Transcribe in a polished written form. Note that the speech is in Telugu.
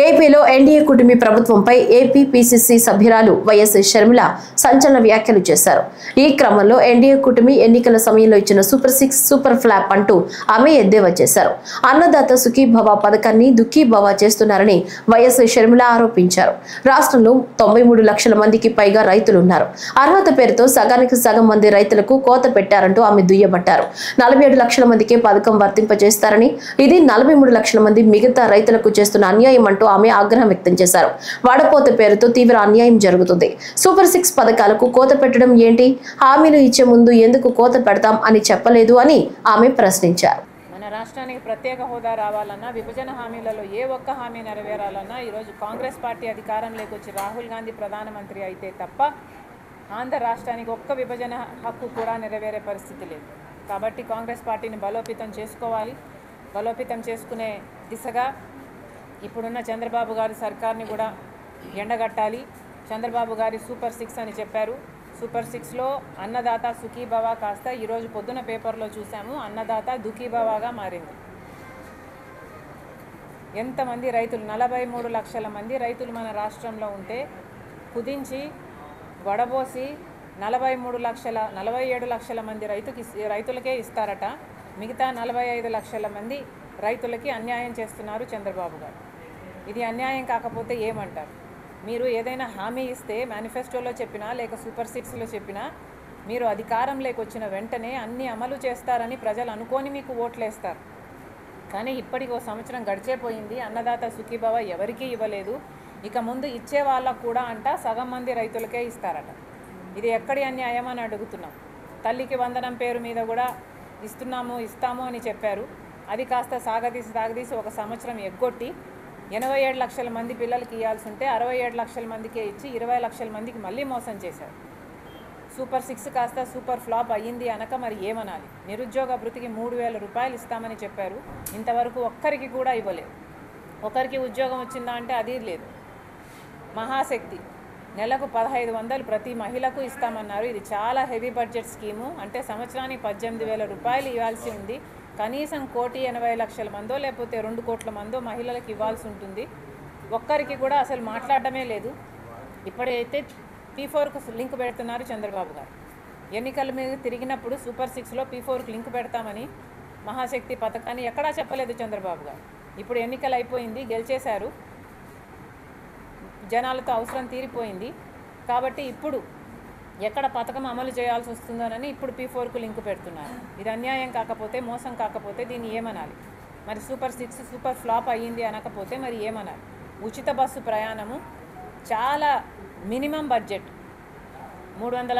ఏపీలో ఎన్డీఏ కూటమి ప్రభుత్వంపై ఏపీ పీసీసీ సభ్యురాలు వైఎస్ షర్మిల సంచలన వ్యాఖ్యలు చేశారు. ఈ క్రమంలో ఎన్డీఏ కూటమి ఎన్నికల సమయంలో ఇచ్చిన సూపర్ 6 సూపర్ ఫ్లాప్ అంటూ ఆమె ఎద్దేవా చేశారు. అన్నదాత సుఖీభవ పథకాన్ని దుఃఖీభవ చేస్తున్నారని వైఎస్ షర్మిల ఆరోపించారు. రాష్ట్రంలో 93 లక్షల మందికి పైగా రైతులున్నారు. అర్హత పేరుతో సగానికి సగం మంది రైతులకు కోత పెట్టారంటూ ఆమె దుయ్యబట్టారు. 47 లక్షల మందికే పథకం వర్తింపజేస్తారని, ఇది 43 లక్షల మంది మిగతా రైతులకు చేస్తున్న అన్యాయం అంటూ ఆమె ఆగ్రహం వ్యక్తం చేశారు. వడపోత పేరుతో తీవ్ర అన్యాయం జరుగుతుంది. సూపర్ 6 పథకాలకు కోత పెట్టడం ఏంటి? హామీలు ఇచ్చే ముందు ఎందుకు కోత పెడతాం అని చెప్పలేదు అని ఆమె ప్రశ్నించారు. మన రాష్ట్రానికి ప్రత్యేక హోదా రావాలన్నా, విభజన హామీలలో ఏ ఒక్క హామీ నెరవేరాలన్నా ఈరోజు కాంగ్రెస్ పార్టీ అధికారంలోకి వచ్చి రాహుల్ గాంధీ ప్రధానమంత్రి అయితే తప్ప ఆంధ్ర రాష్ట్రానికి ఒక్క విభజన హక్కు కూడా నెరవేరే పరిస్థితి లేదు. కాబట్టి కాంగ్రెస్ పార్టీని బలోపేతం చేసుకోవాలి. బలోపేతం చేసుకునే దిశగా ఇప్పుడున్న చంద్రబాబు గారి సర్కార్ని కూడా ఎండగట్టాలి. చంద్రబాబు గారి సూపర్ 6 అని చెప్పారు. సూపర్ 6లో అన్నదాత సుఖీభవ కాస్త ఈరోజు పొద్దున పేపర్లో చూసాము, అన్నదాత దుఃఖీభవగా మారింది. ఎంతమంది రైతులు, 43 లక్షల మంది రైతులు మన రాష్ట్రంలో ఉంటే కుదించి వడబోసి 47 లక్షల మంది రైతులకే ఇస్తారట. మిగతా 45 లక్షల మంది రైతులకి అన్యాయం చేస్తున్నారు చంద్రబాబు గారు. ఇది అన్యాయం కాకపోతే ఏమంటారు? మీరు ఏదైనా హామీ ఇస్తే మేనిఫెస్టోలో చెప్పినా లేక సూపర్ 6లో చెప్పినా మీరు అధికారంలోకి వచ్చిన వెంటనే అన్ని అమలు చేస్తారని ప్రజలు అనుకొని మీకు ఓట్లేస్తారు. కానీ ఇప్పటికి 1 సంవత్సరం గడిచేపోయింది. అన్నదాత సుఖీభవ ఎవరికీ ఇవ్వలేదు. ఇక ముందు ఇచ్చే వాళ్ళకు కూడా సగం మంది రైతులకే ఇస్తారట. ఇది ఎక్కడి అన్యాయం అని అడుగుతున్నాం. తల్లికి వందనం పేరు మీద కూడా ఇస్తాము అని చెప్పారు. అది కాస్త సాగదీసి 1 సంవత్సరం ఎగ్గొట్టి 87 లక్షల మంది పిల్లలకి ఇవ్వాల్సి ఉంటే 67 లక్షల మందికే ఇచ్చి 20 లక్షల మందికి మళ్ళీ మోసం చేశారు. సూపర్ 6 కాస్త సూపర్ ఫ్లాప్ అయ్యింది అనక మరి ఏమనాలి? నిరుద్యోగ భృతికి 3,000 రూపాయలు ఇస్తామని చెప్పారు. ఇంతవరకు ఒక్కరికి కూడా ఇవ్వలేదు. ఒకరికి ఉద్యోగం వచ్చిందా అంటే అది లేదు. మహాశక్తి నెలకు 1,500 ప్రతి మహిళకు ఇస్తామన్నారు. ఇది చాలా హెవీ బడ్జెట్ స్కీము. అంటే సంవత్సరానికి 18,000 రూపాయలు ఇవ్వాల్సి ఉంది. కనీసం 1,80,00,000 మందో లేకపోతే 2 కోట్ల మందో మహిళలకు ఇవ్వాల్సి ఉంటుంది. ఒక్కరికి కూడా అసలు మాట్లాడటమే లేదు. ఇప్పుడైతే P4కు లింక్ పెడుతున్నారు చంద్రబాబు గారు. ఎన్నికల మీద తిరిగినప్పుడు సూపర్ 6లో P4కు లింక్ పెడతామని మహాశక్తి పథకాన్ని ఎక్కడా చెప్పలేదు చంద్రబాబు గారు. ఇప్పుడు ఎన్నికలు అయిపోయింది, గెలిచేశారు, జనాలతో అవసరం తీరిపోయింది. కాబట్టి ఇప్పుడు ఎక్కడ పథకం అమలు చేయాల్సి వస్తుందోనని ఇప్పుడు P4కు లింక్ పెడుతున్నారు. ఇది అన్యాయం కాకపోతే, మోసం కాకపోతే దీన్ని ఏమనాలి? మరి సూపర్ 6 సూపర్ ఫ్లాప్ అయ్యింది అనకపోతే మరి ఏమనాలి? ఉచిత బస్సు ప్రయాణము చాలా మినిమం బడ్జెట్ 350